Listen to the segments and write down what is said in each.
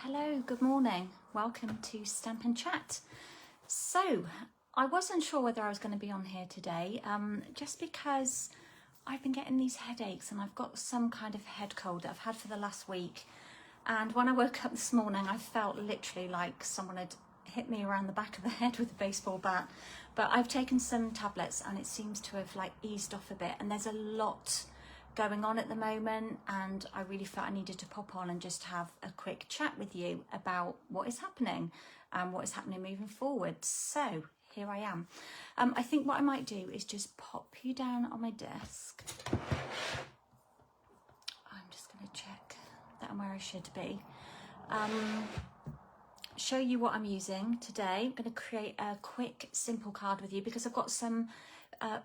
Hello, good morning. Welcome to Stampin' Chat. So, I wasn't sure whether I was going to be on here today, just because I've been getting these headaches and I've got some kind of head cold that I've had for the last week. And when I woke up this morning, I felt literally like someone had hit me around the back of the head with a baseball bat. But I've taken some tablets and it seems to have like eased off a bit. And there's a lot going on at the moment, and I really felt I needed to pop on and just have a quick chat with you about what is happening and what is happening moving forward. So here I am. I think what I might do is just pop you down on my desk. I'm just going to check that I'm where I should be. Show you what I'm using today. I'm going to create a quick simple card with you because I've got some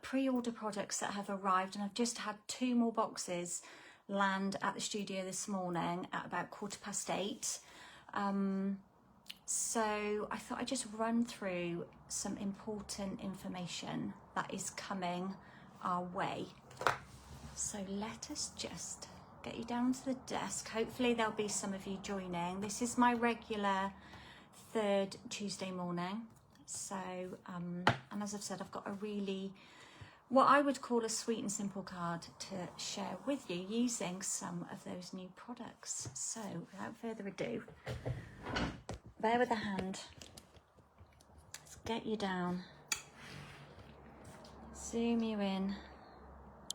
pre-order products that have arrived, and I've just had 2 more boxes land at the studio this morning at about 8:15. So I thought I'd just run through some important information that is coming our way. So let us just get you down to the desk. Hopefully there'll be some of you joining. This is my regular 3rd Tuesday morning. So, and as I've said, I've got a really, what I would call a sweet and simple card to share with you using some of those new products. So without further ado, bear with a hand. Let's get you down. Zoom you in.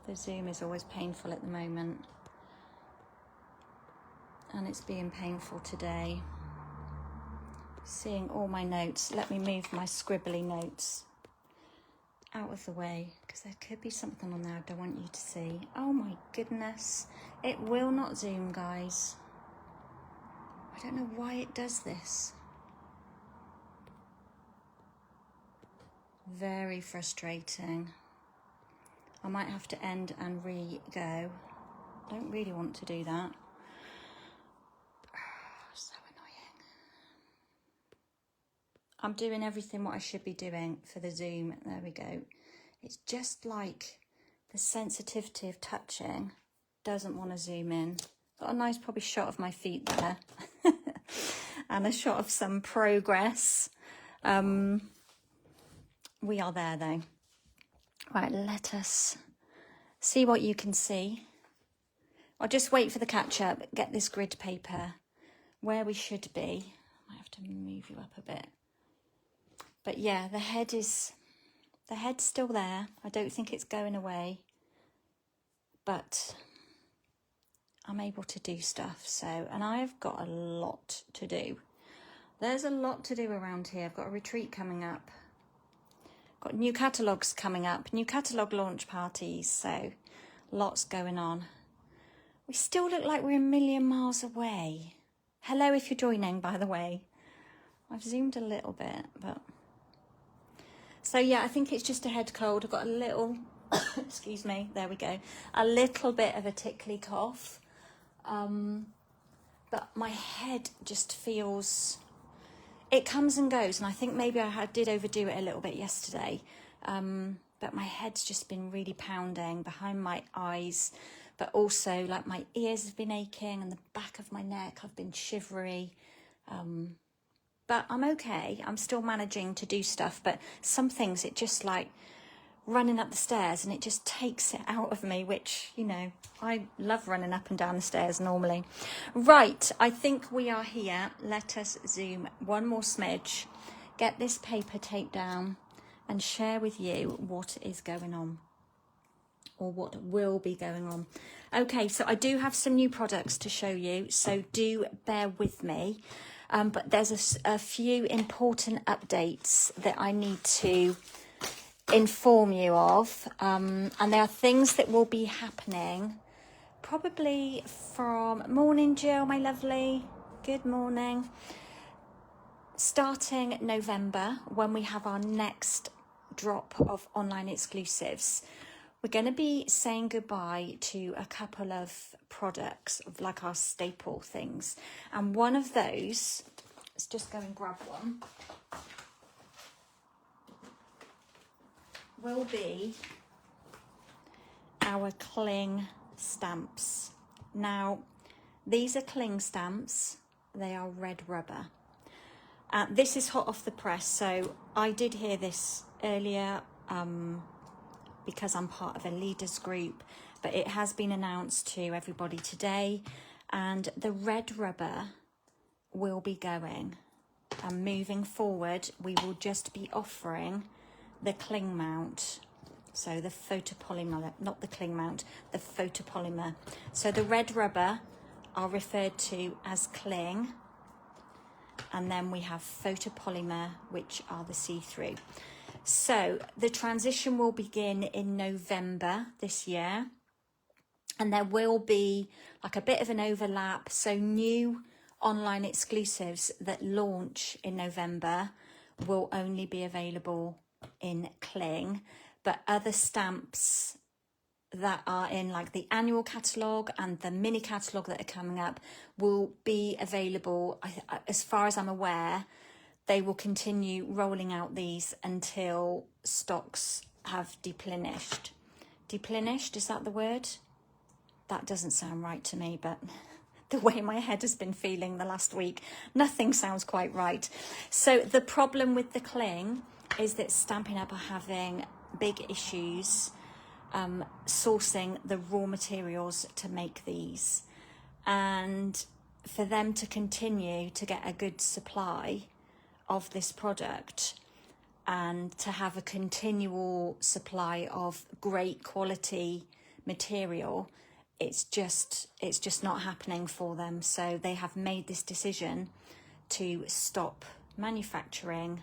The zoom is always painful at the moment. And it's being painful today. Seeing all my notes. Let me move my scribbly notes out of the way because there could be something on there I don't want you to see. Oh my goodness. It will not zoom, guys. I don't know why it does this. Very frustrating. I might have to end and re-go. Don't really want to do that. So annoying. I'm doing everything what I should be doing for the zoom. There we go. It's just like the sensitivity of touching doesn't want to zoom in. Got a nice probably shot of my feet there. And a shot of some progress. We are there though. Right, let us see what you can see. I'll just wait for the catch up, get this grid paper where we should be. I might have to move you up a bit. But yeah, the head's still there. I don't think it's going away, but I'm able to do stuff. So, and I've got a lot to do. There's a lot to do around here. I've got a retreat coming up. Got new catalogues coming up, new catalogue launch parties. So lots going on. We still look like we're a million miles away. Hello if you're joining, by the way. I've zoomed a little bit, but... So yeah, I think it's just a head cold. I've got a little, excuse me, there we go. A little bit of a tickly cough. But my head just feels, it comes and goes. And I think maybe I did overdo it a little bit yesterday. But my head's just been really pounding behind my eyes. But also like my ears have been aching and the back of my neck, I've been shivery. But I'm okay. I'm still managing to do stuff. But some things, it just like running up the stairs and it just takes it out of me, which, you know, I love running up and down the stairs normally. Right, I think we are here. Let us zoom one more smidge, get this paper taped down and share with you what is going on or what will be going on. Okay, so I do have some new products to show you, so do bear with me. But there's a few important updates that I need to inform you of. And there are things that will be happening probably from, morning Jill, my lovely, good morning. Starting November, when we have our next drop of online exclusives, we're going to be saying goodbye to a couple of products of like our staple things. And one of those, let's just go and grab one, will be our cling stamps. Now, these are cling stamps. They are red rubber. This is hot off the press, so I did hear this earlier because I'm part of a leaders group, but it has been announced to everybody today, and the red rubber will be going. And moving forward, we will just be offering the cling mount. So the photopolymer, not the cling mount, the photopolymer. So the red rubber are referred to as cling, and then we have photopolymer, which are the see-through. So the transition will begin in November this year, and there will be like a bit of an overlap. So new online exclusives that launch in November will only be available in cling, but other stamps that are in like the annual catalogue and the mini catalogue that are coming up will be available. As far as I'm aware, they will continue rolling out these until stocks have deplenished. Deplenished, is that the word? That doesn't sound right to me, but the way my head has been feeling the last week, nothing sounds quite right. So the problem with the cling is that Stampin' Up are having big issues sourcing the raw materials to make these, and for them to continue to get a good supply of this product and to have a continual supply of great quality material, it's just not happening for them. So they have made this decision to stop manufacturing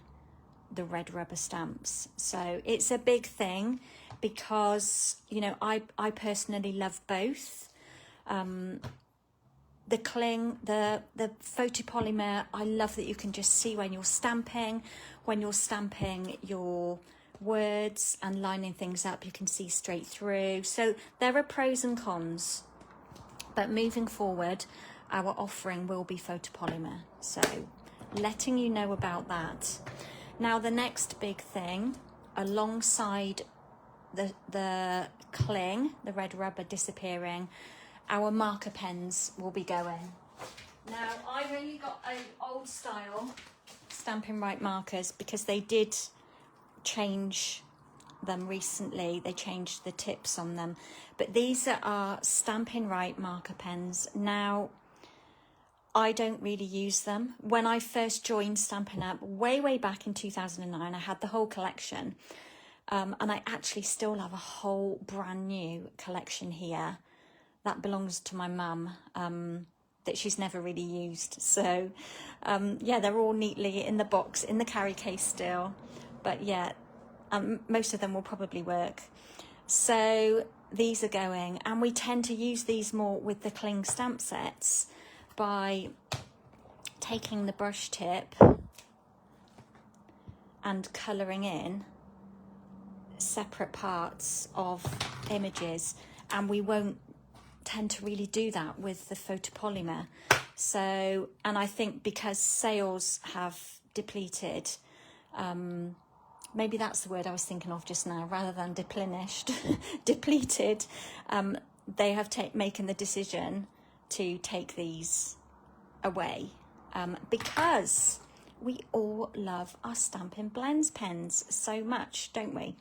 the red rubber stamps. So it's a big thing because, you know, I personally love both. The cling, the photopolymer, I love that you can just see when you're stamping your words and lining things up, you can see straight through. So there are pros and cons, but moving forward, our offering will be photopolymer. So letting you know about that. Now, the next big thing, alongside the cling, the red rubber disappearing, our marker pens will be going. Now, I've only got old style Stampin' Right markers because they did change them recently. They changed the tips on them. But these are our Stampin' Right marker pens. Now, I don't really use them. When I first joined Stampin' Up way back in 2009, I had the whole collection. And I actually still have a whole brand new collection here that belongs to my mum, that she's never really used. So yeah, they're all neatly in the box, in the carry case still. But yeah, most of them will probably work. So these are going, and we tend to use these more with the cling stamp sets by taking the brush tip and colouring in separate parts of images, and we won't tend to really do that with the photopolymer. So, and I think because sales have depleted, maybe that's the word I was thinking of just now rather than deplenished, depleted, they have making the decision to take these away, because we all love our Stampin' Blends pens so much, don't we?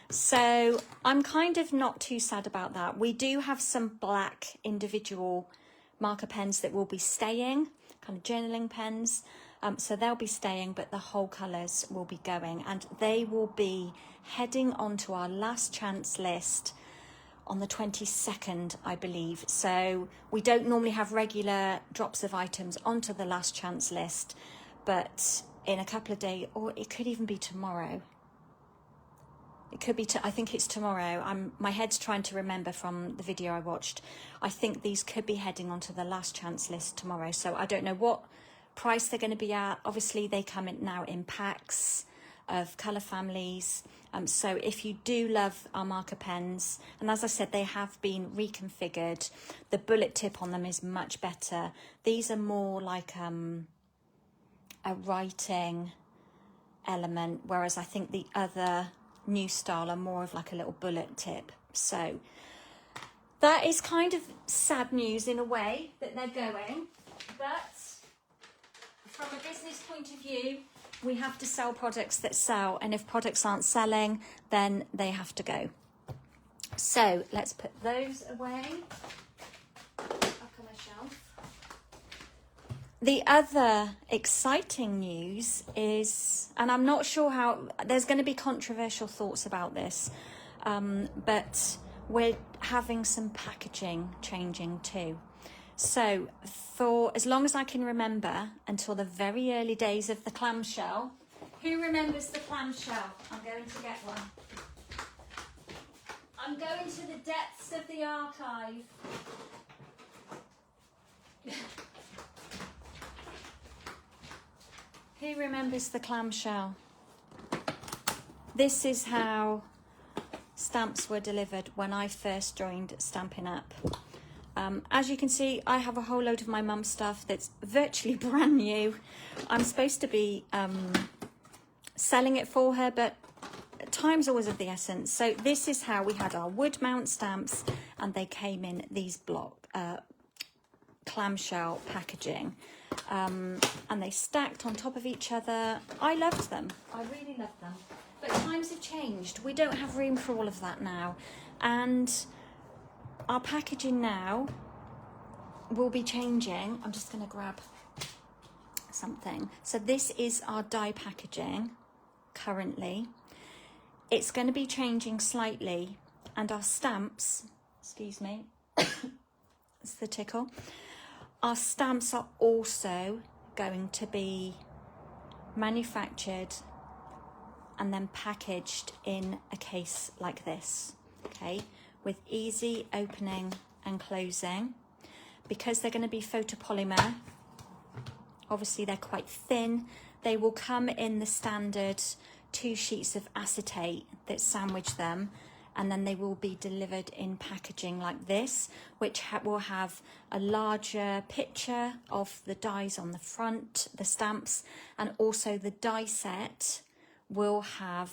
So I'm kind of not too sad about that. We do have some black individual marker pens that will be staying, kind of journaling pens. So they'll be staying, but the whole colours will be going, and they will be heading onto our last chance list on the 22nd, I believe. So we don't normally have regular drops of items onto the last chance list, but in a couple of days, or it could even be tomorrow. It could be, I think it's tomorrow. My head's trying to remember from the video I watched. I think these could be heading onto the last chance list tomorrow. So I don't know what price they're going to be at. Obviously, they come in now in packs of colour families. So if you do love our marker pens, and as I said, they have been reconfigured. The bullet tip on them is much better. These are more like a writing element, whereas I think the other new style are more of like a little bullet tip. So that is kind of sad news in a way that they're going, but point of view, we have to sell products that sell, and if products aren't selling, then they have to go. So let's put those away up on my shelf. The other exciting news is, and I'm not sure how, there's going to be controversial thoughts about this, but we're having some packaging changing too. So for as long as I can remember, until the very early days of the clamshell, who remembers the clamshell? I'm going to get one. I'm going to the depths of the archive. Who remembers the clamshell? This is how stamps were delivered when I first joined Stampin' Up. As you can see, I have a whole load of my mum's stuff that's virtually brand new. I'm supposed to be selling it for her, but time's always of the essence. So this is how we had our wood mount stamps, and they came in these block clamshell packaging, and they stacked on top of each other. I loved them. I really loved them. But times have changed. We don't have room for all of that now, and our packaging now will be changing. I'm just going to grab something. So this is our die packaging currently. It's going to be changing slightly, and our stamps, excuse me, it's the tickle. Our stamps are also going to be manufactured and then packaged in a case like this, okay, with easy opening and closing. Because they're going to be photopolymer, obviously they're quite thin, they will come in the standard 2 sheets of acetate that sandwich them, and then they will be delivered in packaging like this, which will have a larger picture of the dies on the front, the stamps, and also the die set will have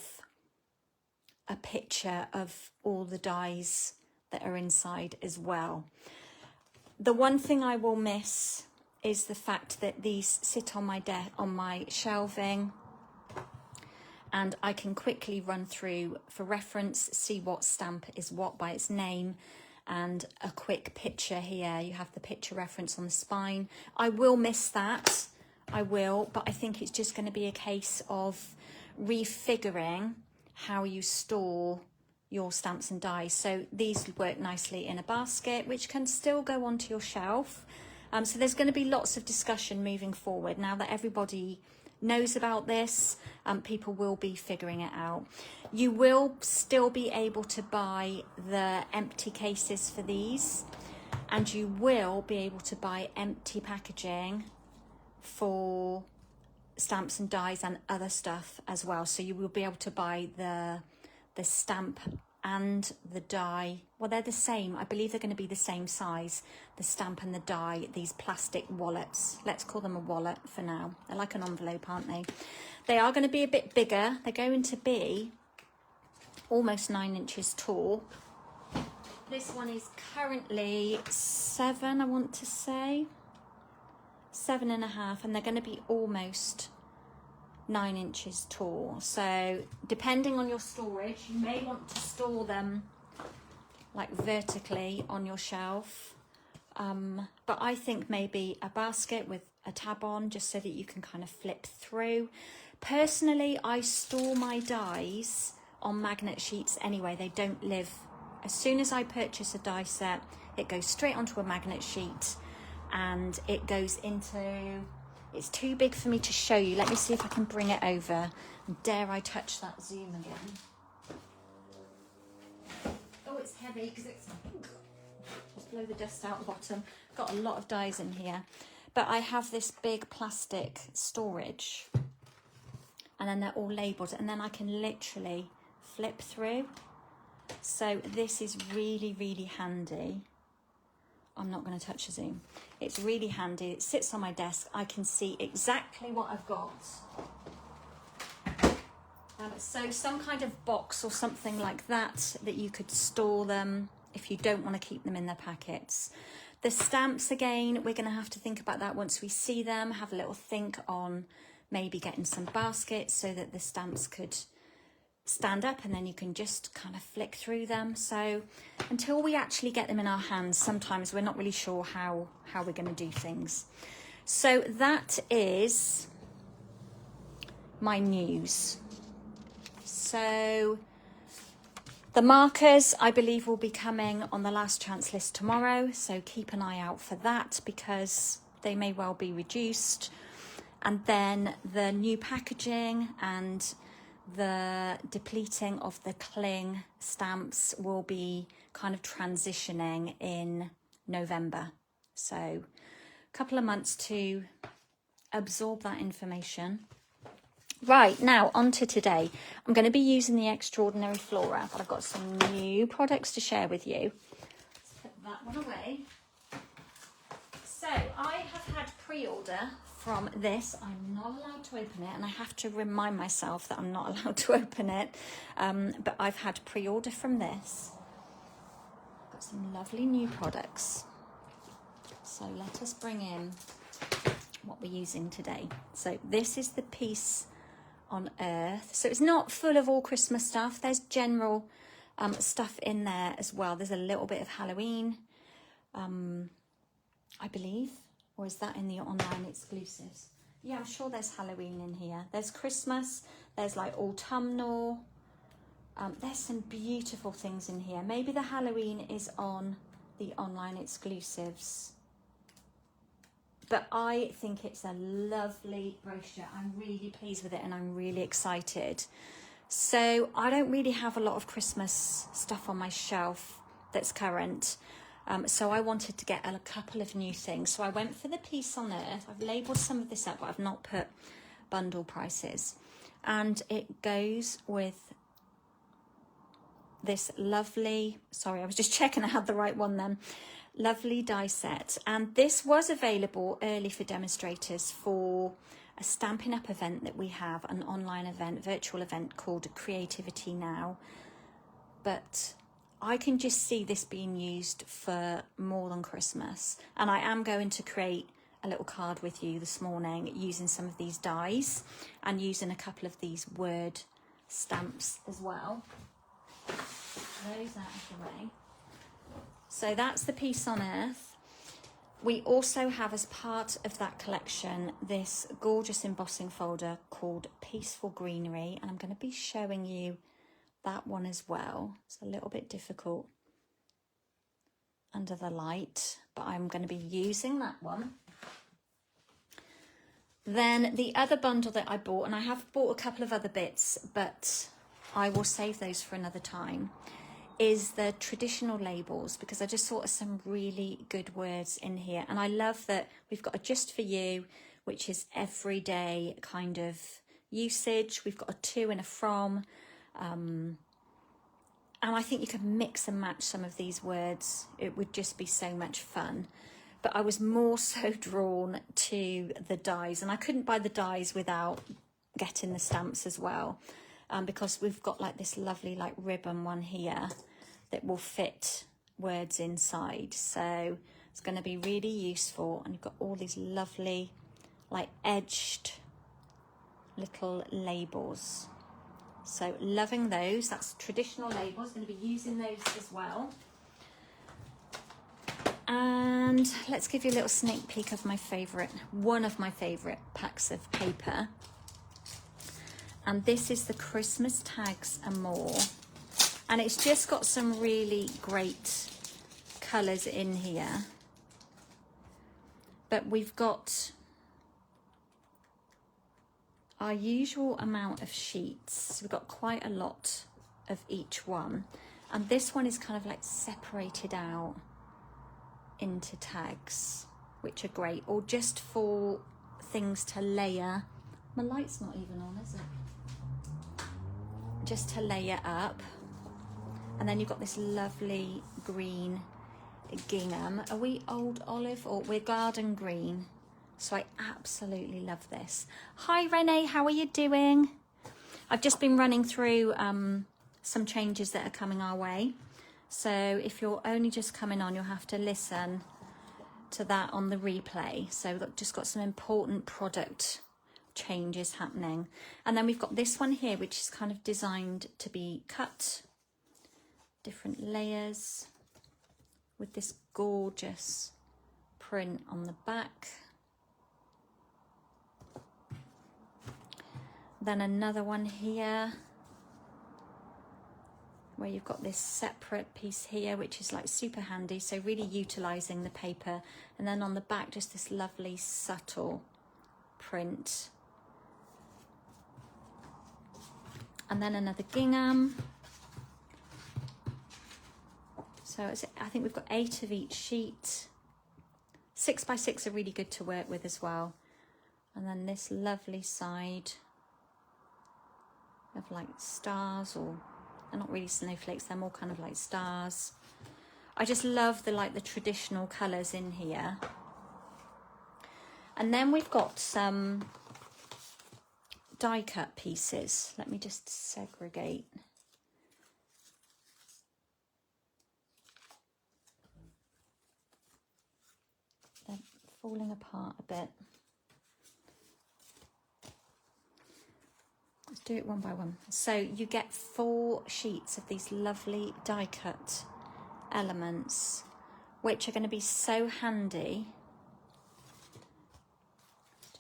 a picture of all the dies that are inside as well. The one thing I will miss is the fact that these sit on my shelving, and I can quickly run through for reference, see what stamp is what by its name, and a quick picture here. You have the picture reference on the spine. I will miss that, I will, but I think it's just going to be a case of refiguring how you store your stamps and dies. So these work nicely in a basket, which can still go onto your shelf. So there's going to be lots of discussion moving forward. Now that everybody knows about this, people will be figuring it out. You will still be able to buy the empty cases for these, and you will be able to buy empty packaging for stamps and dies and other stuff as well. So you will be able to buy the stamp and the die. Well, they're the same. I believe they're going to be the same size, the stamp and the die, these plastic wallets. Let's call them a wallet for now. They're like an envelope, aren't they? They are going to be a bit bigger. They're going to be almost 9 inches tall. This one is currently 7, I want to say. 7.5, and they're going to be almost 9 inches tall. So depending on your storage, you may want to store them like vertically on your shelf, but I think maybe a basket with a tab on, just so that you can kind of flip through. Personally, I store my dies on magnet sheets anyway. They don't live, as soon as I purchase a die set, it goes straight onto a magnet sheet, and it goes into, it's too big for me to show you. Let me see if I can bring it over. Dare I touch that zoom again? Oh, it's heavy because it's, just blow the dust out the bottom. Got a lot of dies in here. But I have this big plastic storage, and then they're all labelled, and then I can literally flip through. So this is really, really handy. I'm not going to touch the zoom. It's really handy. It sits on my desk. I can see exactly what I've got. So some kind of box or something like that you could store them if you don't want to keep them in their packets. The stamps, again, we're going to have to think about that once we see them, have a little think on maybe getting some baskets so that the stamps could stand up, and then you can just kind of flick through them. So until we actually get them in our hands, sometimes we're not really sure how we're going to do things. So that is my news. So the markers, I believe, will be coming on the last chance list tomorrow, so keep an eye out for that because they may well be reduced. And then the new packaging and the depleting of the cling stamps will be kind of transitioning in November. So a couple of months to absorb that information. Right, now on to today. I'm going to be using the Extraordinary Flora, but I've got some new products to share with you. Let's put that one away. So I have had pre-order from this. I'm not allowed to open it, and I have to remind myself that I'm not allowed to open it. But I've had pre-order from this. Got some lovely new products. So let us bring in what we're using today. So this is the piece on Earth. So it's not full of all Christmas stuff. There's general stuff in there as well. There's a little bit of Halloween, I believe, or is that in the online exclusives? Yeah, I'm sure there's Halloween in here. There's Christmas, there's like autumnal. There's some beautiful things in here. Maybe the Halloween is on the online exclusives. But I think it's a lovely brochure. I'm really pleased with it and I'm really excited. So I don't really have a lot of Christmas stuff on my shelf that's current. So I wanted to get a couple of new things. So I went for the piece on Earth. I've labelled some of this up, but I've not put bundle prices. And it goes with this lovely, sorry, I was just checking I had the right one then. Lovely die set, and this was available early for demonstrators for a Stampin' Up event that we have, an online event, virtual event called Creativity Now. But I can just see this being used for more than Christmas, and I am going to create a little card with you this morning using some of these dies and using a couple of these word stamps as well. Those out of the way. So that's the piece on Earth. We also have, as part of that collection, this gorgeous embossing folder called Peaceful Greenery, and I'm going to be showing you that one as well. It's a little bit difficult under the light, but I'm going to be using that one. Then the other bundle that I bought, and I have bought a couple of other bits, but I will save those for another time, is the traditional labels, because I just thought of some really good words in here. And I love that we've got a just for you, which is everyday kind of usage. We've got a to and a from. And I think you can mix and match some of these words. It would just be so much fun. But I was more so drawn to the dies, and I couldn't buy the dies without getting the stamps as well. Because we've got like this lovely like ribbon one here that will fit words inside. So it's going to be really useful. And you've got all these lovely like edged little labels. So loving those. That's traditional labels. Going to be using those as well. And let's give you a little sneak peek of my favourite, one of my favourite packs of paper. And this is the Christmas Tags and More. And it's just got some really great colours in here. But we've got our usual amount of sheets. We've got quite a lot of each one. And this one is kind of like separated out into tags, which are great. Or just for things to layer. My light's not even on, is it? Just to layer up. And then you've got this lovely green gingham. Are we old olive or we're garden green? So I absolutely love this. Hi Renee, how are you doing? I've just been running through some changes that are coming our way. So if you're only just coming on, you'll have to listen to that on the replay. So we've just got some important product changes happening. And then we've got this one here, which is kind of designed to be cut, different layers, with this gorgeous print on the back. Then another one here where you've got this separate piece here, which is like super handy, so really utilizing the paper. And then on the back, just this lovely subtle print. And then another gingham. So I think we've got 8 of each sheet. 6x6 are really good to work with as well. And then this lovely side of like stars, or they're not really snowflakes, they're more kind of like stars. I just love the traditional colours in here. And then we've got some die cut pieces. Let me just segregate. They're falling apart a bit. Let's do it one by one. So you get 4 sheets of these lovely die cut elements, which are going to be so handy.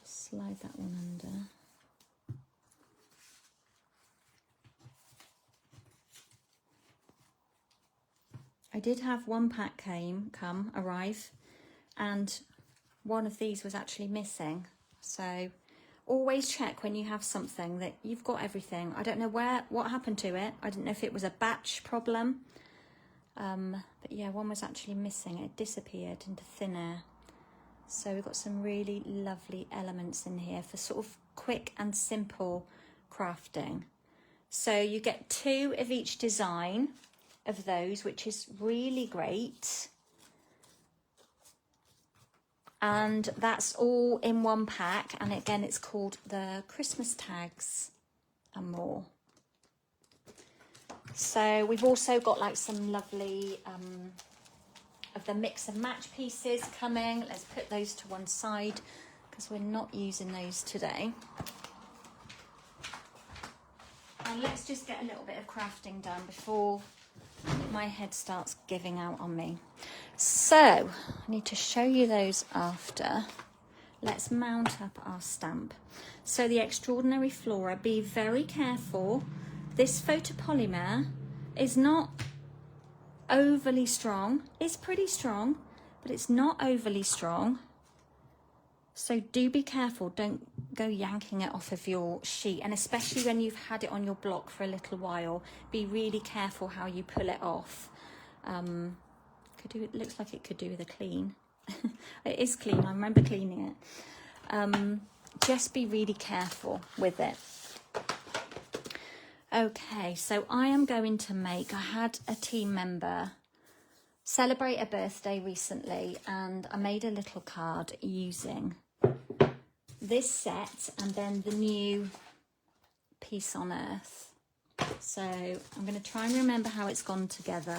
Just slide that one under. I did have one pack arrive, and one of these was actually missing. So always check when you have something that you've got everything. I don't know what happened to it. I didn't know if it was a batch problem. But yeah, one was actually missing. It disappeared into thin air. So we've got some really lovely elements in here for sort of quick and simple crafting. So you get 2 of each design of those, which is really great. And that's all in one pack. And again, it's called the Christmas Tags and More. So we've also got like some lovely of the mix and match pieces coming. Let's put those to one side because we're not using those today. And let's just get a little bit of crafting done before my head starts giving out on me. So I need to show you those after. Let's mount up our stamp. So the Extraordinary Flora, be very careful. This photopolymer is not overly strong. It's pretty strong, but it's not overly strong. So do be careful. Don't go yanking it off of your sheet. And especially when you've had it on your block for a little while, be really careful how you pull it off. It looks like it could do with a clean. It is clean. I remember cleaning it. Just be really careful with it. Okay, so I am going to make, I had a team member celebrate a birthday recently, and I made a little card using this set and then the new Peace on Earth. So I'm going to try and remember how it's gone together.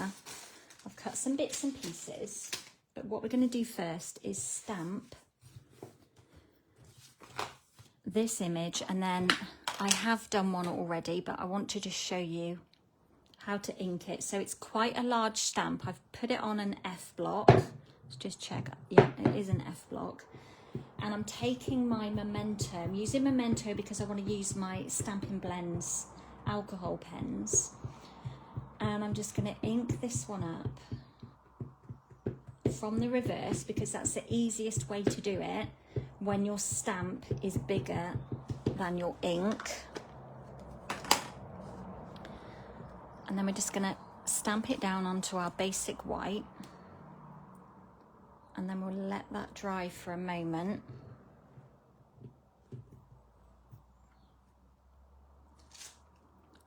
I've cut some bits and pieces, but what we're going to do first is stamp this image, and then I have done one already, but I want to just show you how to ink it. So it's quite a large stamp. I've put it on an F block. Let's just check. Yeah, it is an F block. And I'm taking my Memento. I'm using Memento because I want to use my Stampin' Blends alcohol pens. And I'm just going to ink this one up from the reverse because that's the easiest way to do it when your stamp is bigger than your ink. And then we're just going to stamp it down onto our basic white, and then we'll let that dry for a moment.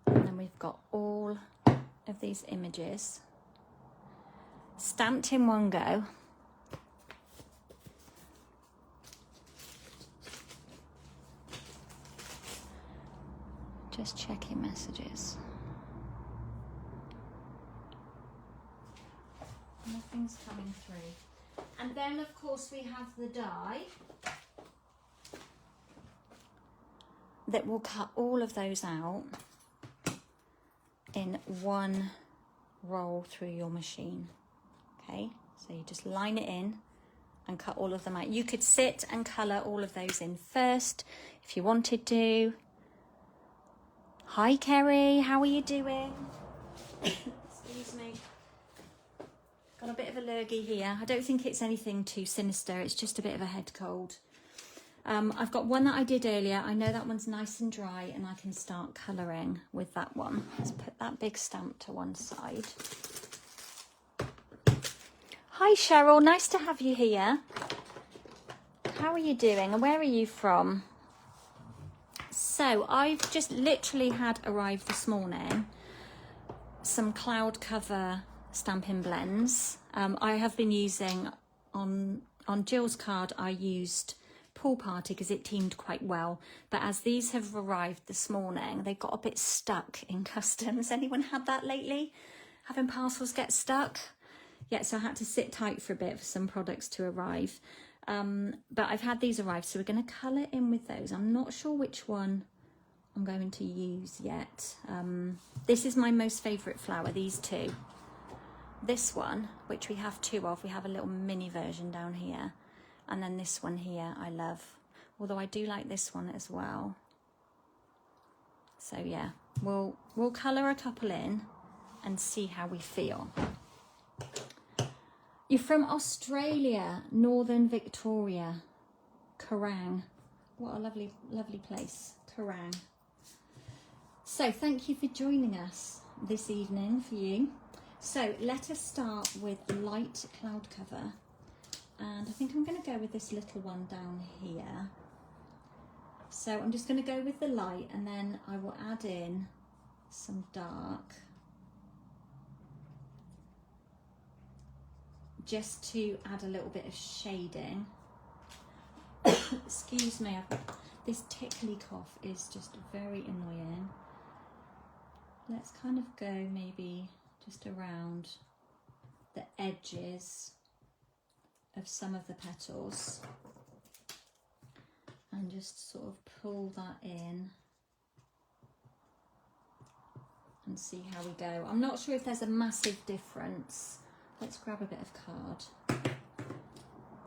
And then we've got all of these images stamped in one go. Just checking messages. Nothing's coming through. And then of course we have the die. that will cut all of those out in one roll through your machine. Okay, so you just line it in and cut all of them out. You could sit and colour all of those in first if you wanted to. Hi Kerry, how are you doing? Excuse me. Got a bit of a lurgy here. I don't think it's anything too sinister, it's just a bit of a head cold. I've got one that I did earlier. I know that one's nice and dry and I can start colouring with that one. Let's put that big stamp to one side. Hi Cheryl, nice to have you here. How are you doing and where are you from? So I've just literally had arrived this morning some cloud cover Stampin' blends. I have been using, on Jill's card I used Pool Party because it teamed quite well, but as these have arrived this morning they got a bit stuck in customs. Anyone had that lately? Having parcels get stuck? Yeah, so I had to sit tight for a bit for some products to arrive, but I've had these arrive, so we're going to colour in with those. I'm not sure which one I'm going to use yet. This is my most favourite flower, these two. This one, which we have two of, we have a little mini version down here. And then this one here I love, although I do like this one as well. So yeah, we'll colour a couple in and see how we feel. You're from Australia, Northern Victoria, Kerrang. What a lovely, lovely place, Kerrang. So thank you for joining us this evening for you. So let us start with light cloud cover. And I think I'm going to go with this little one down here. So I'm just going to go with the light and then I will add in some dark just to add a little bit of shading. Excuse me, this tickly cough is just very annoying. Let's kind of go maybe just around the edges of some of the petals and just sort of pull that in and see how we go. I'm not sure if there's a massive difference. Let's grab a bit of card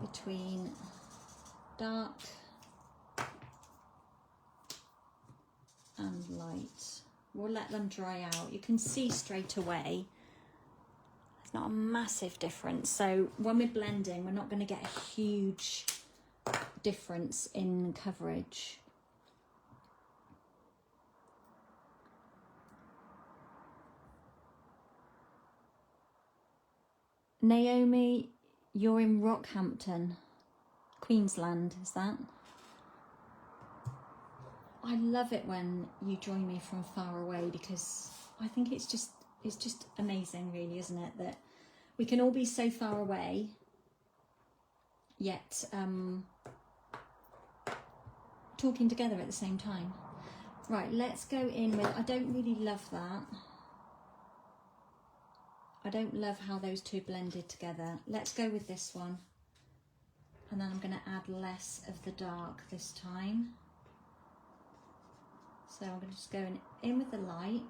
between dark and light. We'll let them dry out. You can see straight away it's not a massive difference. So when we're blending, we're not going to get a huge difference in coverage. Naomi, you're in Rockhampton, Queensland, is that? I love it when you join me from far away because I think it's just amazing, really, isn't it, that we can all be so far away yet talking together at the same time. Right, let's go in with, I don't really love that. I don't love how those two blended together. Let's go with this one. And then I'm going to add less of the dark this time. So I'm going to just go in with the light.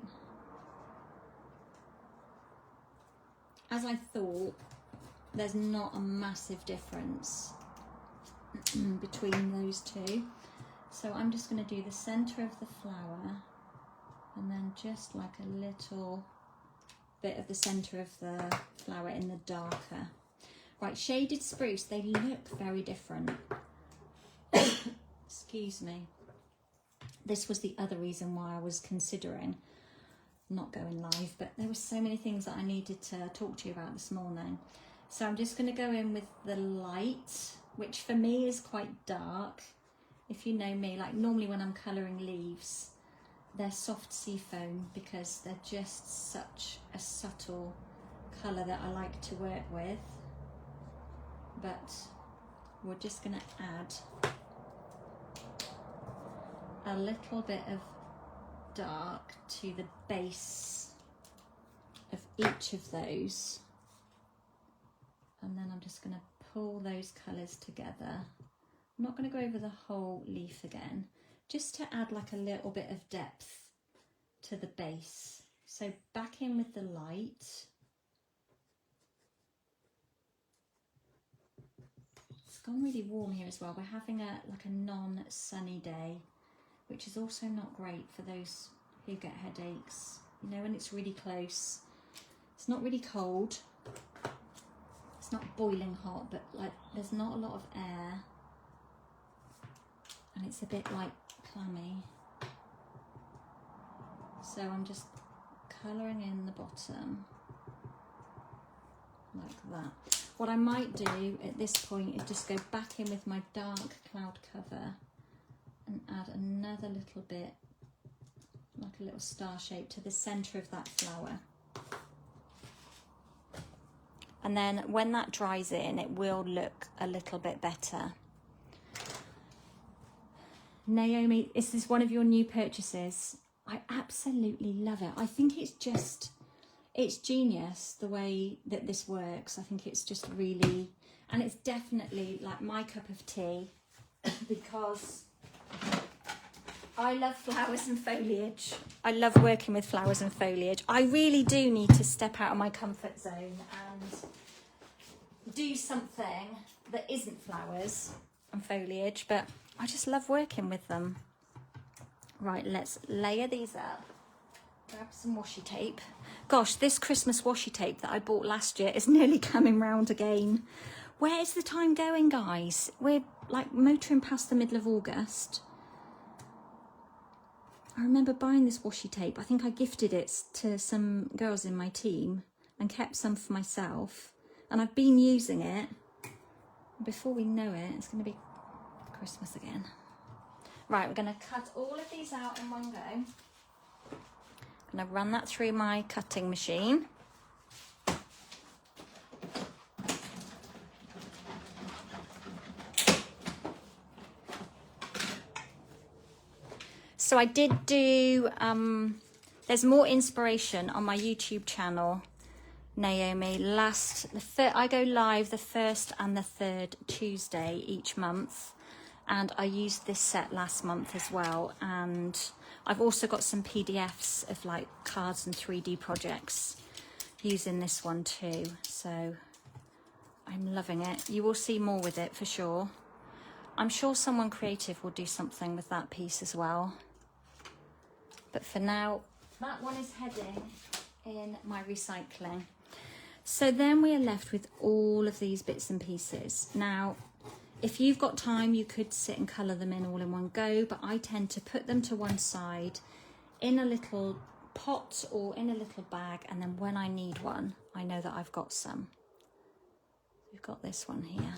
As I thought, there's not a massive difference between those two. So I'm just going to do the centre of the flower and then just like a little bit of the centre of the flower in the darker. Right, shaded spruce, they look very different. Excuse me. This was the other reason why I was considering not going live, but there were so many things that I needed to talk to you about this morning. So I'm just going to go in with the light, which for me is quite dark. If you know me, like normally when I'm colouring leaves, they're soft seafoam because they're just such a subtle colour that I like to work with. But we're just going to add a little bit of dark to the base of each of those, and then I'm just going to pull those colours together. I'm not going to go over the whole leaf again, just to add like a little bit of depth to the base. So back in with the light. It's gone really warm here as well. We're having like a non-sunny day, which is also not great for those who get headaches. You know, when it's really close. It's not really cold. It's not boiling hot, but like there's not a lot of air. And it's a bit like clammy. So I'm just colouring in the bottom like that. What I might do at this point is just go back in with my dark cloud cover and add another little bit, like a little star shape to the centre of that flower. And then when that dries in, it will look a little bit better. Naomi, is this one of your new purchases? I absolutely love it. I think it's genius the way that this works. I think it's just really, and it's definitely like my cup of tea because I love flowers and foliage. I love working with flowers and foliage. I really do need to step out of my comfort zone and do something that isn't flowers and foliage, but I just love working with them. Right, let's layer these up. Grab some washi tape. Gosh, this Christmas washi tape that I bought last year is nearly coming round again. Where is the time going, guys? We're like motoring past the middle of August. I remember buying this washi tape. I think I gifted it to some girls in my team and kept some for myself. And I've been using it. Before we know it, it's going to be Christmas again. Right, we're going to cut all of these out in one go. I'm going to run that through my cutting machine. So I did do, there's more inspiration on my YouTube channel, Naomi. I go live the 1st and the 3rd Tuesday each month. And I used this set last month as well. And I've also got some PDFs of like cards and 3D projects using this one too. So I'm loving it. You will see more with it for sure. I'm sure someone creative will do something with that piece as well. But for now, that one is heading in my recycling. So then we are left with all of these bits and pieces. Now, if you've got time, you could sit and colour them in all in one go, but I tend to put them to one side in a little pot or in a little bag, and then when I need one, I know that I've got some. We've got this one here.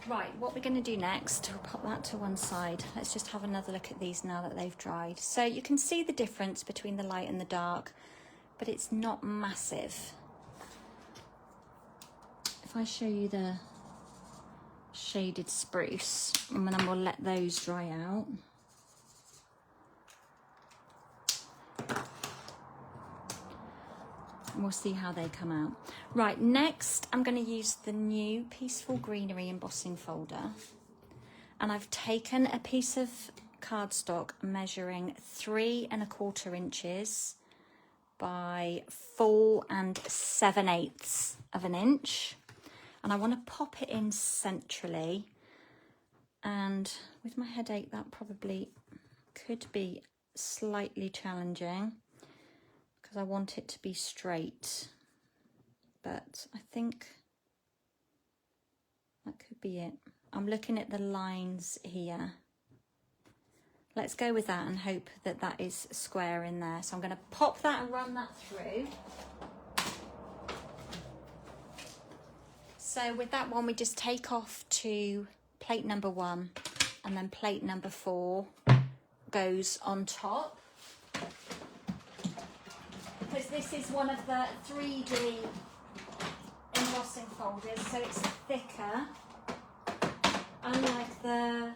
Right, what we're going to do next, we'll pop that to one side. Let's just have another look at these now that they've dried. So you can see the difference between the light and the dark, but it's not massive. If I show you the shaded spruce, and then we'll let those dry out. And we'll see how they come out. Right, next I'm going to use the new Peaceful Greenery embossing folder. And I've taken a piece of cardstock measuring 3 1/4 inches by 4 7/8 of an inch. And I want to pop it in centrally. And with my headache, that probably could be slightly challenging because I want it to be straight. But I think that could be it. I'm looking at the lines here. Let's go with that and hope that that is square in there. So I'm going to pop that and run that through. So with that one, we just take off to plate number 1, and then plate number 4 goes on top. Because this is one of the 3D embossing folders, so it's thicker, unlike the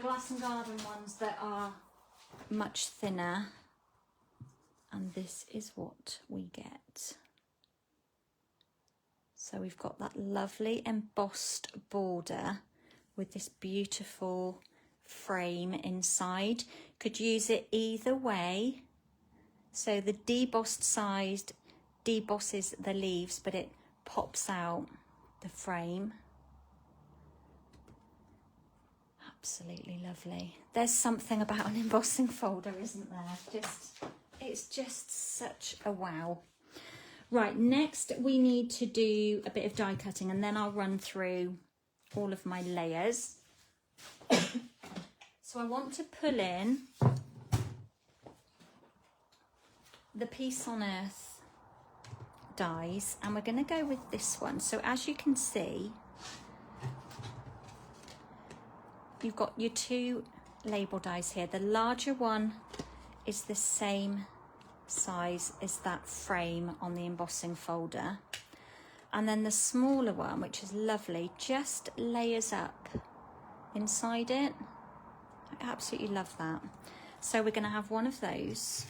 Glass and Garden ones that are much thinner. And this is what we get. So we've got that lovely embossed border with this beautiful frame inside. Could use it either way. So the debossed side debosses the leaves, but it pops out the frame. Absolutely lovely. There's something about an embossing folder, isn't there? It's just such a wow. Right, next we need to do a bit of die cutting, and then I'll run through all of my layers. So I want to pull in the Peace on Earth dies, and we're going to go with this one. So as you can see, you've got your two label dies here. The larger one is the same size as that frame on the embossing folder, and then the smaller one, which is lovely, just layers up inside it. I absolutely love that. So we're going to have one of those,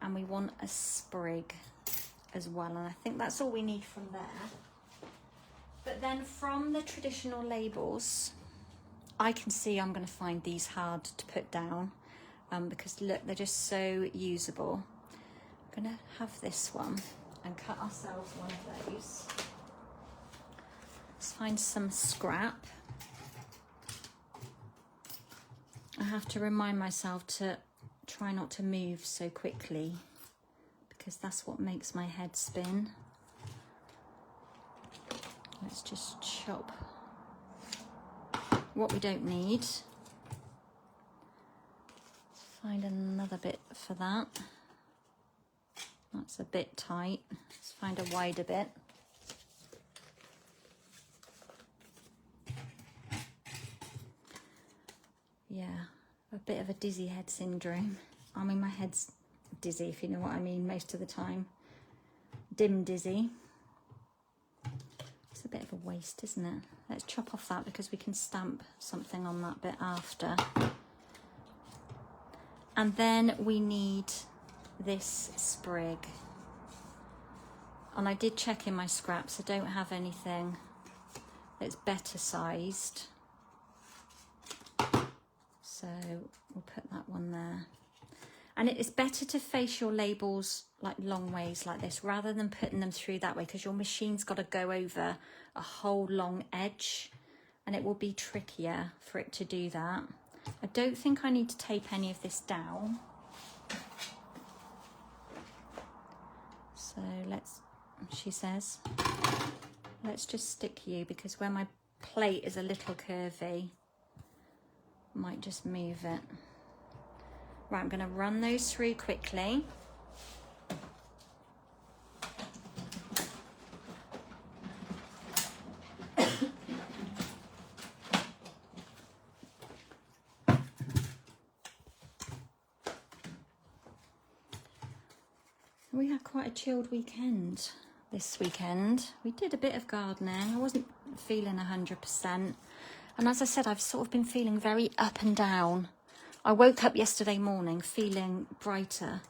and we want a sprig as well, and I think that's all we need from there. But then from the traditional labels, I can see I'm going to find these hard to put down because look, they're just so usable. I'm going to have this one and cut ourselves one of those. Let's find some scrap. I have to remind myself to try not to move so quickly because that's what makes my head spin. Let's just chop what we don't need. Let's find another bit for that. That's a bit tight. Let's find a wider bit. Yeah, a bit of a dizzy head syndrome. I mean, my head's dizzy, if you know what I mean, most of the time. Dim dizzy. It's a bit of a waste, isn't it? Let's chop off that because we can stamp something on that bit after. And then we need this sprig. And I did check in my scraps. I don't have anything that's better sized. So we'll put that one there. And it's better to face your labels like long ways like this rather than putting them through that way, because your machine's got to go over a whole long edge and it will be trickier for it to do that. I don't think I need to tape any of this down. So she says, let's just stick you, because where my plate is a little curvy, I might just move it. Right, I'm going to run those through quickly. We had quite a chilled weekend this weekend. We did a bit of gardening. I wasn't feeling 100%. And as I said, I've sort of been feeling very up and down. I woke up yesterday morning feeling brighter.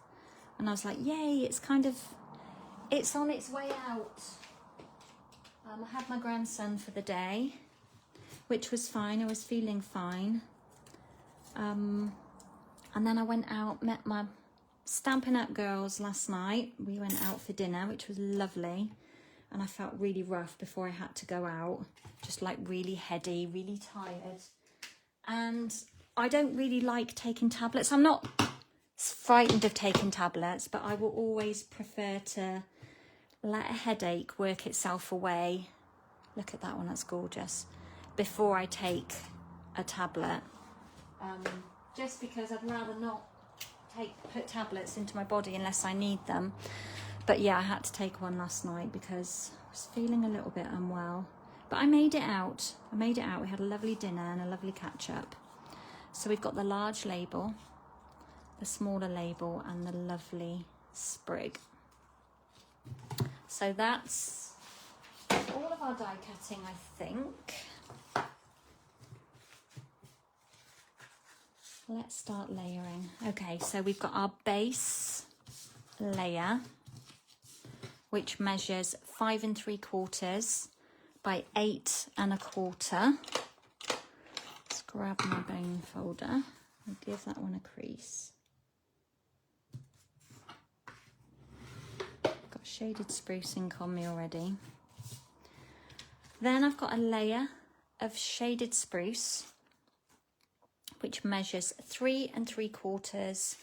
And I was like, yay, it's on its way out. I had my grandson for the day, which was fine. I was feeling fine. And then I went out, met my Stampin' Up girls last night. We went out for dinner, which was lovely. And I felt really rough before I had to go out. Just like really heady, really tired. And I don't really like taking tablets. I'm not frightened of taking tablets, but I will always prefer to let a headache work itself away. Look at that one, that's gorgeous. Before I take a tablet. Just because I'd rather not put tablets into my body unless I need them. But yeah, I had to take one last night because I was feeling a little bit unwell. But I made it out. We had a lovely dinner and a lovely catch up. So we've got the large label, the smaller label, and the lovely sprig. So that's all of our die cutting, I think. Let's start layering. Okay, so we've got our base layer, which measures 5 3/4 by 8 1/4. grab my bone folder and give that one a crease. Got shaded spruce ink on me already. Then I've got a layer of shaded spruce, which measures 3 3/4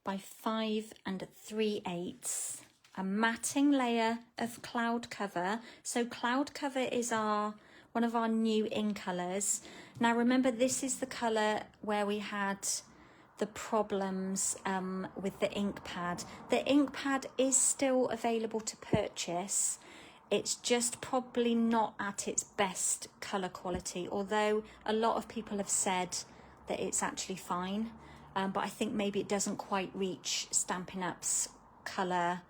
by 5 3/8. A matting layer of cloud cover. So cloud cover is one of our new in colours. Now remember, this is the colour where we had the problems with the ink pad. The ink pad is still available to purchase. It's just probably not at its best colour quality, although a lot of people have said that it's actually fine. But I think maybe it doesn't quite reach Stampin' Up's colour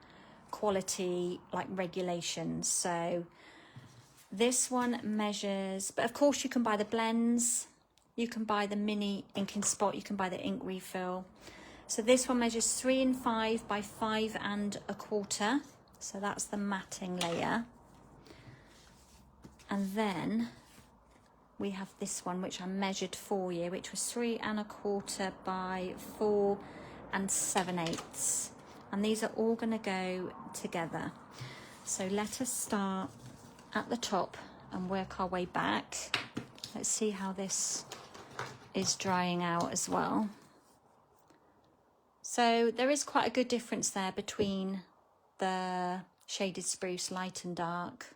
quality like regulations. So this one measures, but of course you can buy the blends, you can buy the mini inking spot, you can buy the ink refill. So this one measures 3 5 by 5 1/4. So that's the matting layer. And then we have this one, which I measured for you, which was 3 1/4 by 4 7/8. And these are all going to go together. So let us start at the top and work our way back. Let's see how this is drying out as well. So there is quite a good difference there between the shaded spruce light and dark.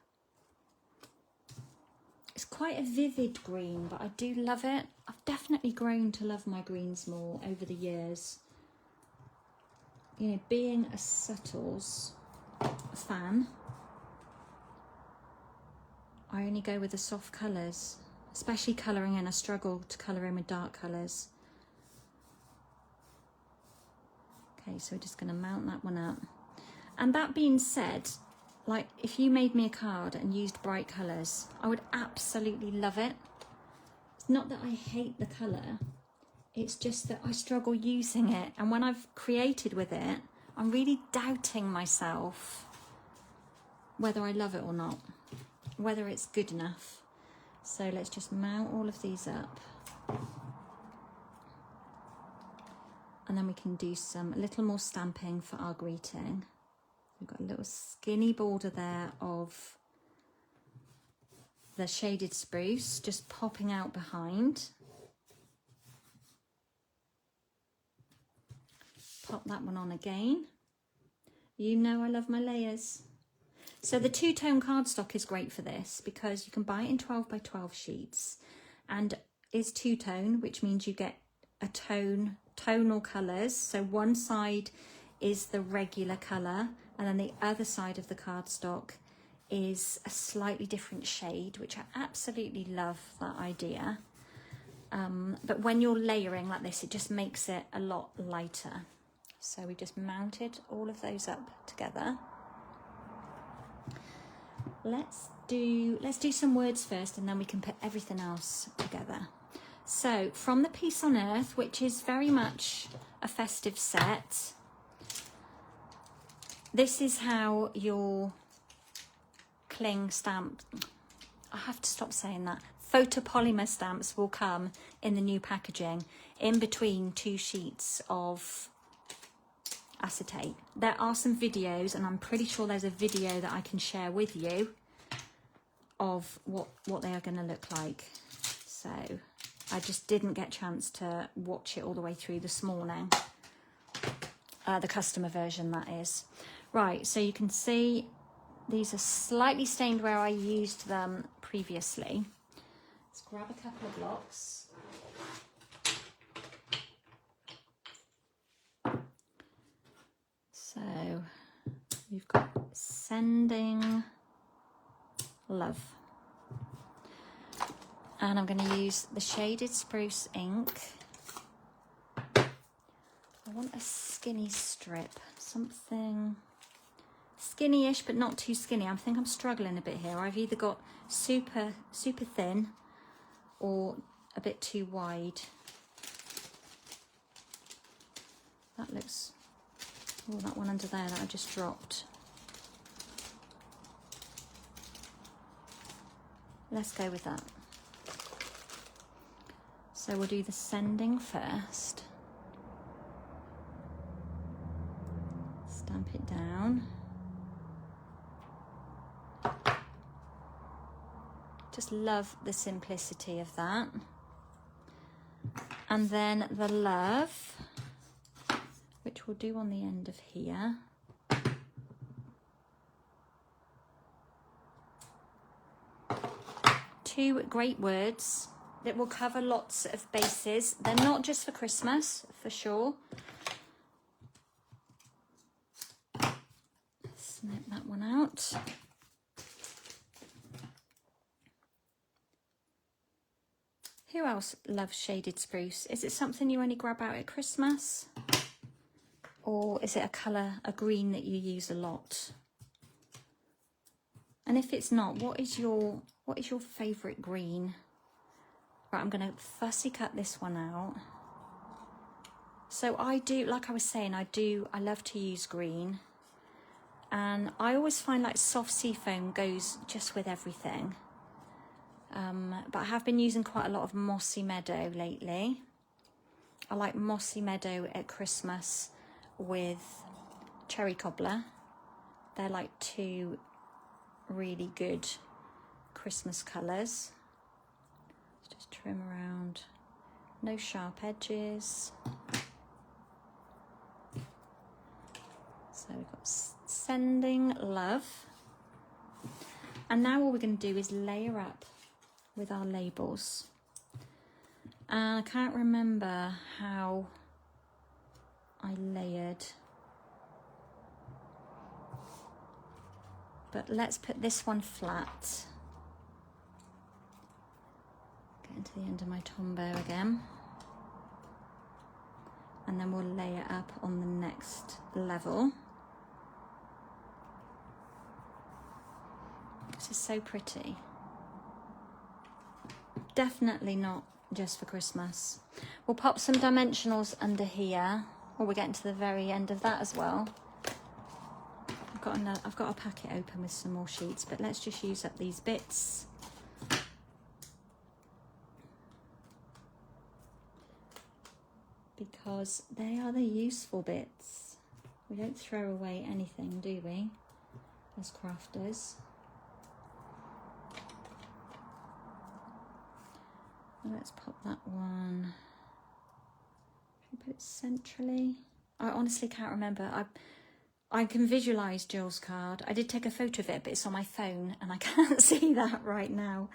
It's quite a vivid green, but I do love it. I've definitely grown to love my greens more over the years. You know, being a subtles fan, I only go with the soft colours, especially colouring in. I struggle to colour in with dark colours. Okay, so we're just going to mount that one up. And that being said, like if you made me a card and used bright colours, I would absolutely love it. It's not that I hate the colour, it's just that I struggle using it. And when I've created with it, I'm really doubting myself whether I love it or not, whether it's good enough. So let's just mount all of these up. And then we can do a little more stamping for our greeting. We've got a little skinny border there of the shaded spruce just popping out behind. Pop that one on again. You know I love my layers. So the two-tone cardstock is great for this because you can buy it in 12 by 12 sheets and is two-tone, which means you get a tonal colours. So one side is the regular colour and then the other side of the cardstock is a slightly different shade, which I absolutely love that idea. But when you're layering like this, it just makes it a lot lighter. So we just mounted all of those up together. Let's do some words first and then we can put everything else together. So from the Peace on Earth, which is very much a festive set, this is how your cling stamp, I have to stop saying that, photopolymer stamps will come in the new packaging in between 2 sheets of acetate. There are some videos, and I'm pretty sure there's a video that I can share with you of what they are going to look like. So I just didn't get a chance to watch it all the way through this morning. The customer version, that is. Right, so you can see these are slightly stained where I used them previously. Let's grab a couple of blocks. So you've got Sending Love. And I'm going to use the shaded spruce ink. I want a skinny strip, something skinny-ish but not too skinny. I think I'm struggling a bit here. I've either got super thin or a bit too wide. That looks, oh, that one under there that I just dropped. Let's go with that. So we'll do the sending first. Stamp it down. Just love the simplicity of that. And then the love, which we'll do on the end of here. Two great words that will cover lots of bases. They're not just for Christmas, for sure. Snip that one out. Who else loves shaded spruce? Is it something you only grab out at Christmas? Or is it a colour, a green that you use a lot? And if it's not, what is your favourite green? Right, I'm going to fussy cut this one out. So I do, like I was saying, I love to use green. And I always find like soft seafoam goes just with everything. But I have been using quite a lot of Mossy Meadow lately. I like Mossy Meadow at Christmas with Cherry Cobbler. They're like two really good Christmas colours. Just trim around, no sharp edges. So we've got Sending Love. And now all we're going to do is layer up with our labels. And I can't remember how I layered, but let's put this one flat. Getting to the end of my Tombow again. And then we'll layer up on the next level. This is so pretty. Definitely not just for Christmas. We'll pop some dimensionals under here. Oh, we're getting to the very end of that as well. I've got a packet open with some more sheets, but let's just use up these bits. Because they are the useful bits. We don't throw away anything, do we, as crafters? Let's pop that one. Should we put it centrally? I honestly can't remember. I can visualise Jill's card. I did take a photo of it, but it's on my phone and I can't see that right now.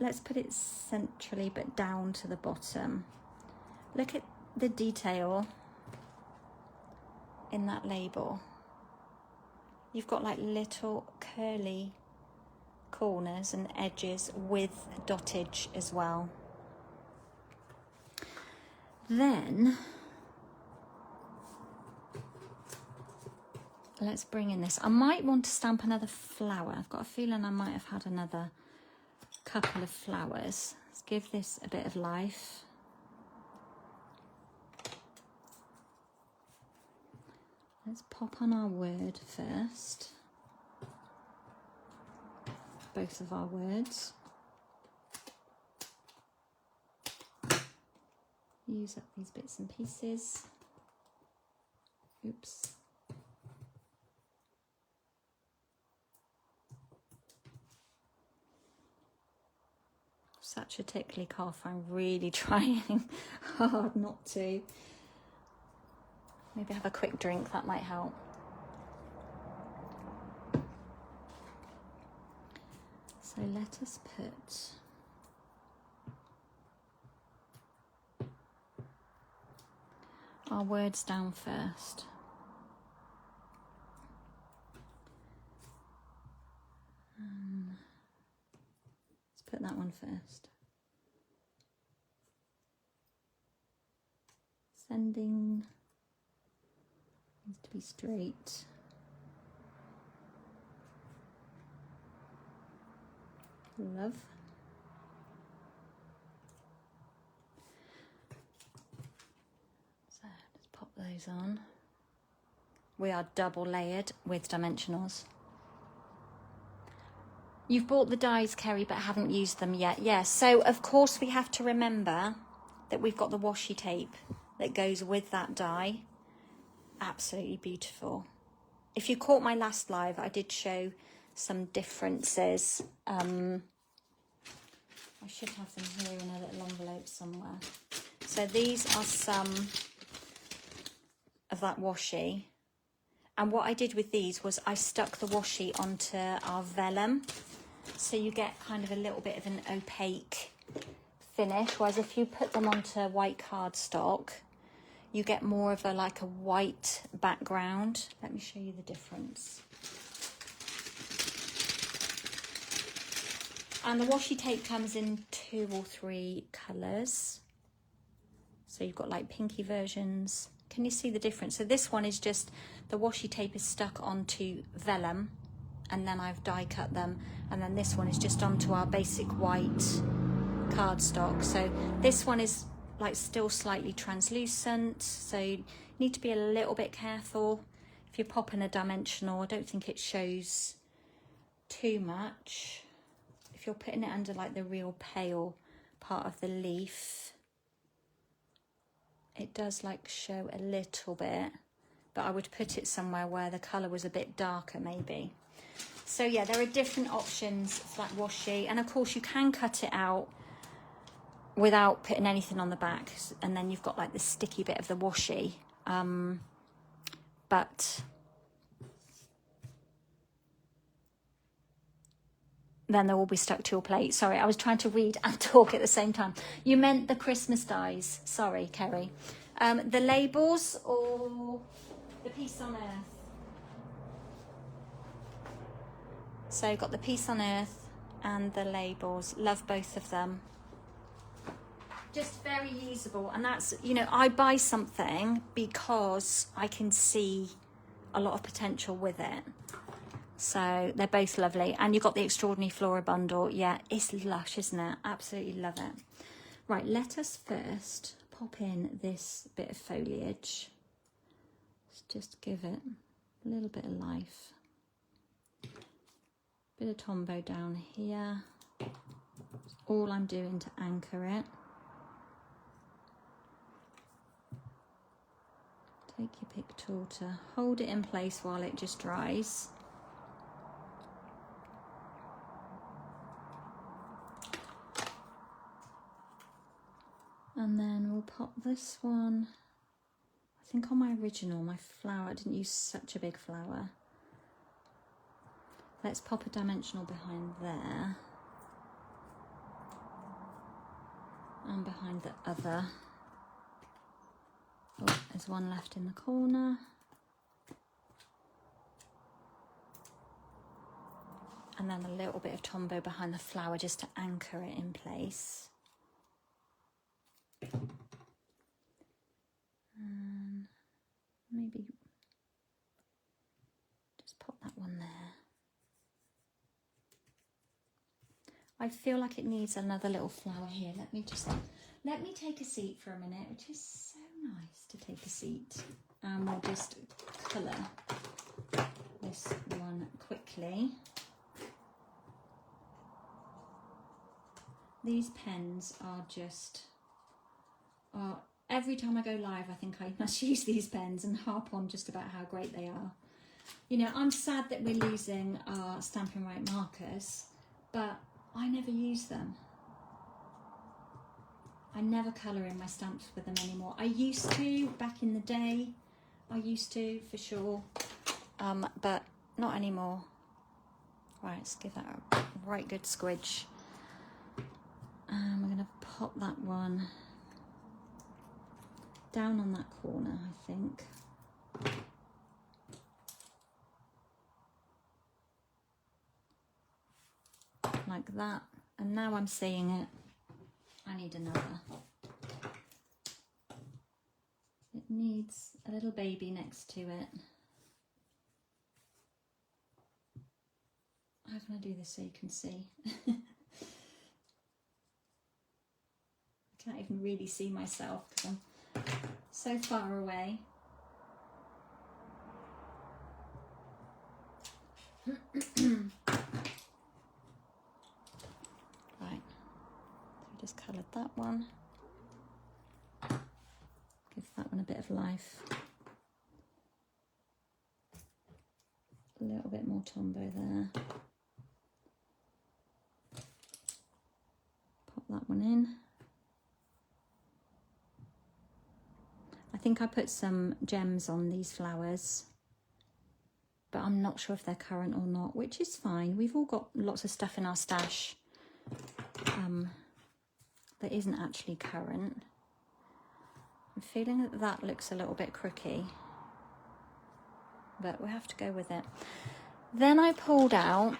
Let's put it centrally, but down to the bottom. Look at the detail in that label. You've got like little curly corners and edges with dottage as well. Then let's bring in this. I might want to stamp another flower. I've got a feeling I might have had another couple of flowers. Let's give this a bit of life. Let's pop on our word first. Both of our words. Use up these bits and pieces. Oops. Such a tickly cough. I'm really trying hard not to. Maybe have a quick drink, that might help. So let us put our words down first. Let's put that one first. Sending needs to be straight. Love. So let's pop those on. We are double layered with dimensionals. You've bought the dies, Kerry, but haven't used them yet. Yes, so of course we have to remember that we've got the washi tape that goes with that die. Absolutely beautiful. If you caught my last live, I did show some differences. I should have them here in a little envelope somewhere. So these are some of that washi. And what I did with these was I stuck the washi onto our vellum. So you get kind of a little bit of an opaque finish. Whereas if you put them onto white cardstock, you get more of a like a white background. Let me show you the difference. And the washi tape comes in 2 or 3 colours. So you've got like pinky versions. Can you see the difference? So this one is just, the washi tape is stuck onto vellum and then I've die cut them. And then this one is just onto our basic white cardstock. So this one is like still slightly translucent. So you need to be a little bit careful. If you're popping a dimensional, I don't think it shows too much. If you're putting it under like the real pale part of the leaf, it does like show a little bit, but I would put it somewhere where the colour was a bit darker maybe. So yeah, there are different options for that washi, and of course you can cut it out without putting anything on the back, and then you've got like the sticky bit of the washi, but then they will be stuck to your plate. Sorry, I was trying to read and talk at the same time. You meant the Christmas dies. Sorry, Kerry. The labels or the Peace on Earth? So you've got the Peace on Earth and the labels. Love both of them. Just very usable. And that's, you know, I buy something because I can see a lot of potential with it. So they're both lovely. And you've got the Extraordinary Flora bundle. Yeah, it's lush, isn't it? Absolutely love it. Right, let us first pop in this bit of foliage. Let's just give it a little bit of life. Bit of Tombow down here. That's all I'm doing to anchor it. Take your pick tool to hold it in place while it just dries. And then we'll pop this one, I think on my original, my flower, I didn't use such a big flower. Let's pop a dimensional behind there. And behind the other. Oh, there's one left in the corner. And then a little bit of Tombow behind the flower just to anchor it in place. And maybe just pop that one there. I feel like it needs another little flower here. Let me take a seat for a minute, which is so nice to take a seat. And we'll just colour this one quickly. These pens are just, every time I go live, I think I must use these pens and harp on just about how great they are. You know, I'm sad that we're losing our Stampin' Right markers, but I never use them. I never colour in my stamps with them anymore. I used to, back in the day, I used to, for sure, but not anymore. Right, let's give that a right good squidge. We're going to pop that one down on that corner, I think. Like that. And now I'm seeing it. I need another. It needs a little baby next to it. How can I do this so you can see? I can't even really see myself because I'm so far away. Just coloured that one. Give that one a bit of life. A little bit more Tombow there. Pop that one in. I think I put some gems on these flowers, but I'm not sure if they're currant or not, which is fine. We've all got lots of stuff in our stash that isn't actually currant. I'm feeling that that looks a little bit crooky, but we have to go with it. Then I pulled out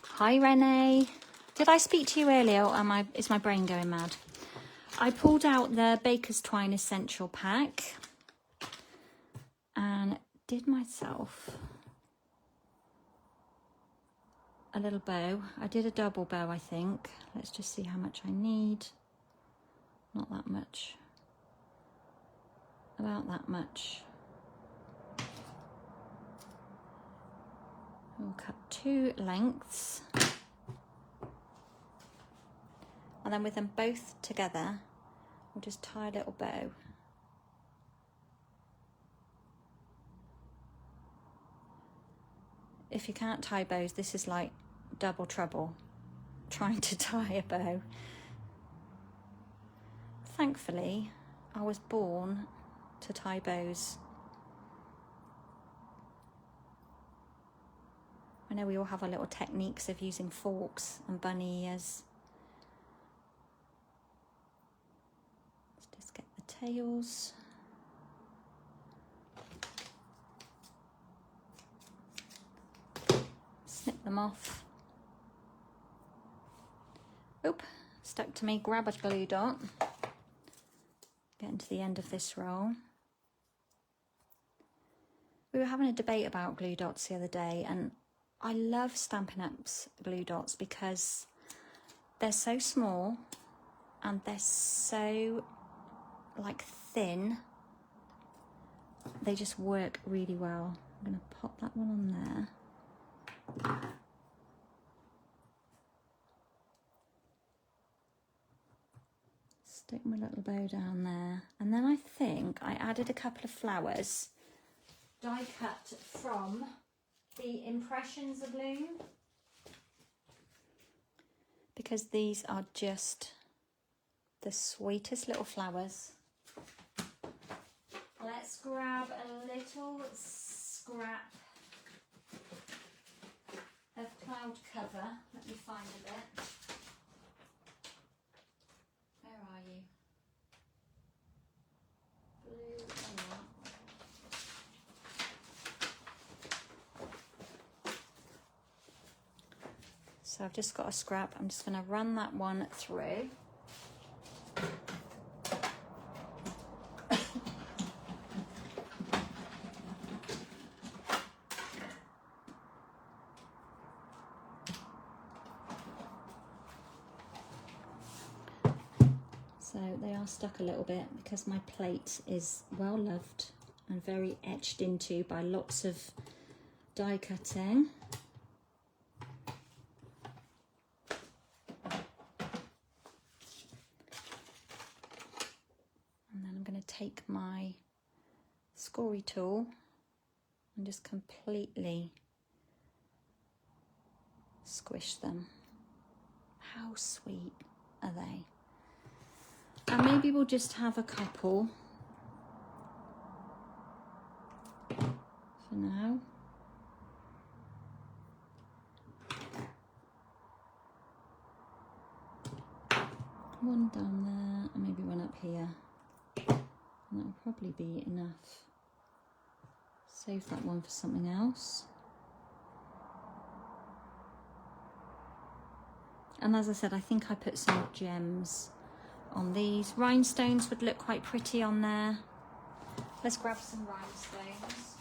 hi Renee. Did I speak to you earlier, or is my brain going mad? I pulled out the Baker's Twine Essential Pack and did myself a little bow. I did a double bow, I think. Let's just see how much I need. Not that much. About that much. We'll cut 2 lengths. And then with them both together, we'll just tie a little bow. If you can't tie bows, this is like double trouble, trying to tie a bow. Thankfully, I was born to tie bows. I know we all have our little techniques of using forks and bunny ears. Let's just get the tails. Snip them off. Oop, stuck to me, grab a glue dot. Getting to the end of this roll. We were having a debate about glue dots the other day, and I love Stampin' Up's glue dots because they're so small and they're so like thin. They just work really well. I'm going to pop that one on there. Stick my little bow down there, and then I think I added a couple of flowers die cut from the Impressions of Bloom, because these are just the sweetest little flowers. Let's grab a little scrap of cloud cover. Let me find a bit. Where are you? Blue and that. So I've just got a scrap. I'm just going to run that one through. So they are stuck a little bit because my plate is well loved and very etched into by lots of die cutting. Take my scory tool and just completely squish them. How sweet are they? And maybe we'll just have a couple for now. One down there and maybe one up here. That'll probably be enough. Save that one for something else. And as I said, I think I put some gems on these. Rhinestones would look quite pretty on there. Let's grab some rhinestones.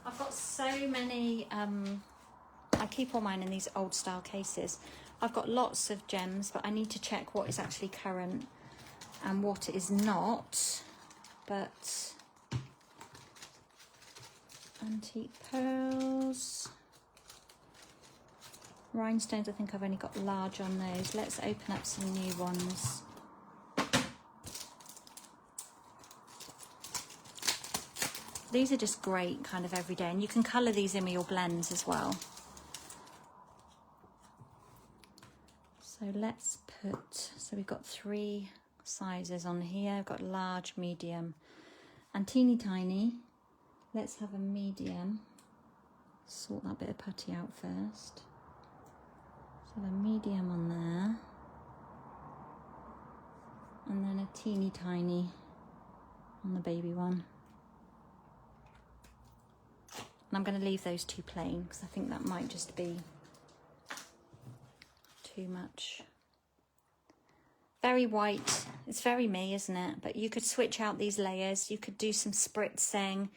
I've got so many, I keep all mine in these old style cases. I've got lots of gems, but I need to check what is actually current and what is not. But antique pearls. Rhinestones, I think I've only got large on those. Let's open up some new ones. These are just great kind of everyday, and you can colour these in with your blends as well. So let's put, so we've got 3 sizes on here. I've got large, medium and teeny tiny. Let's have a medium. Sort that bit of putty out first. So a medium on there. And then a teeny tiny on the baby one. And I'm going to leave those 2 plain because I think that might just be too much. Very white. It's very me, isn't it? But you could switch out these layers. You could do some spritzing.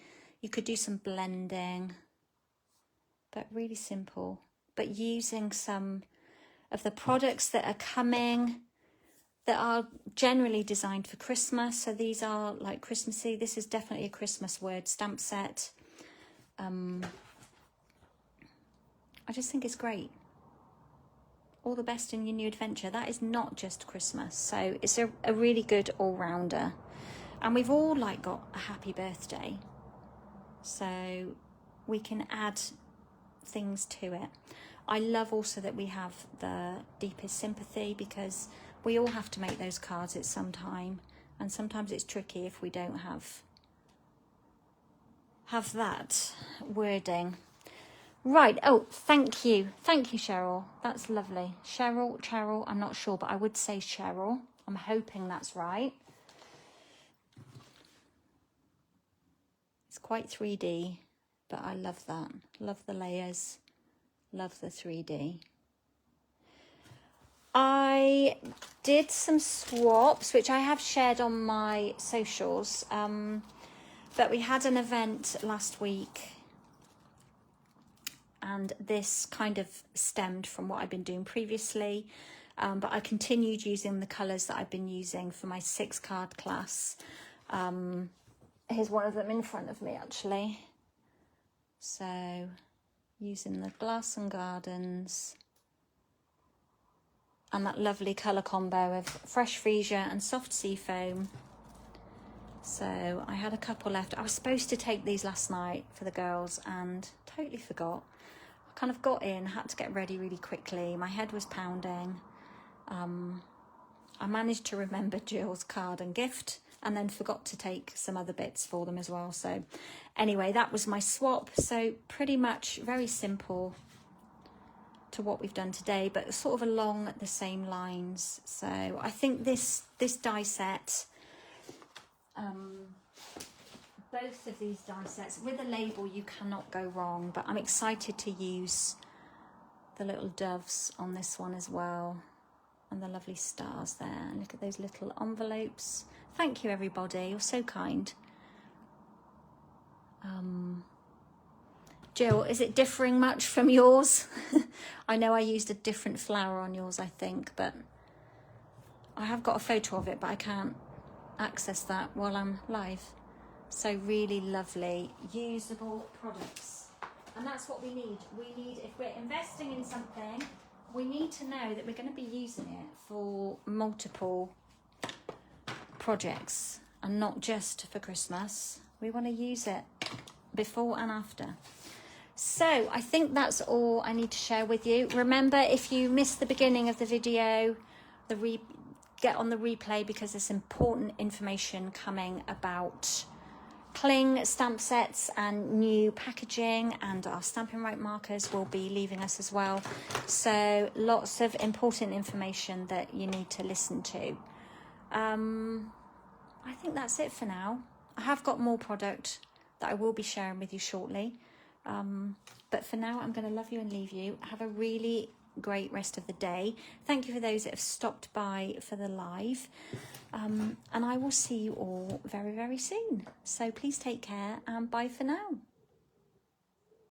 You could do some blending. But really simple. But using some of the products that are coming that are generally designed for Christmas. So these are like Christmassy. This is definitely a Christmas word stamp set. I just think it's great. All the best in your new adventure. That is not just Christmas. So it's a really good all-rounder. And we've all like got a happy birthday. So we can add things to it. I love also that we have the deepest sympathy, because we all have to make those cards at some time. And sometimes it's tricky if we don't have that wording. Right, oh, thank you, Cheryl, that's lovely. Cheryl, I'm not sure, but I would say Cheryl. I'm hoping that's right. It's quite 3D, but I love that. Love the layers, love the 3D. I did some swaps, which I have shared on my socials, but we had an event last week, and this kind of stemmed from what I've been doing previously, but I continued using the colours that I've been using for my 6 card class. Here's one of them in front of me actually. So using the Glass and Gardens and that lovely colour combo of fresh freesia and soft sea foam. So I had a couple left. I was supposed to take these last night for the girls and totally forgot. I kind of got in, had to get ready really quickly. My head was pounding. I managed to remember Jill's card and gift, and then forgot to take some other bits for them as well. So anyway, that was my swap. So pretty much very simple to what we've done today, but sort of along the same lines. So I think this die set, both of these die sets, with a label you cannot go wrong, but I'm excited to use the little doves on this one as well, and the lovely stars there. And look at those little envelopes. Thank you everybody, you're so kind. Jill, is it differing much from yours? I know I used a different flower on yours, I think, but I have got a photo of it, but I can't access that while I'm live. So really lovely, usable products. And that's what we need. We need, if we're investing in something, we need to know that we're going to be using it for multiple projects and not just for Christmas. We want to use it before and after. So I think that's all I need to share with you. Remember, if you missed the beginning of the video, get on the replay, because there's important information coming about cling stamp sets and new packaging, and our Stampin' Right markers will be leaving us as well. So lots of important information that you need to listen to. I think that's it for now. I have got more product that I will be sharing with you shortly. But for now, I'm going to love you and leave you. Have a really great rest of the day. Thank you for those that have stopped by for the live. And I will see you all very, very soon. So please take care and bye for now.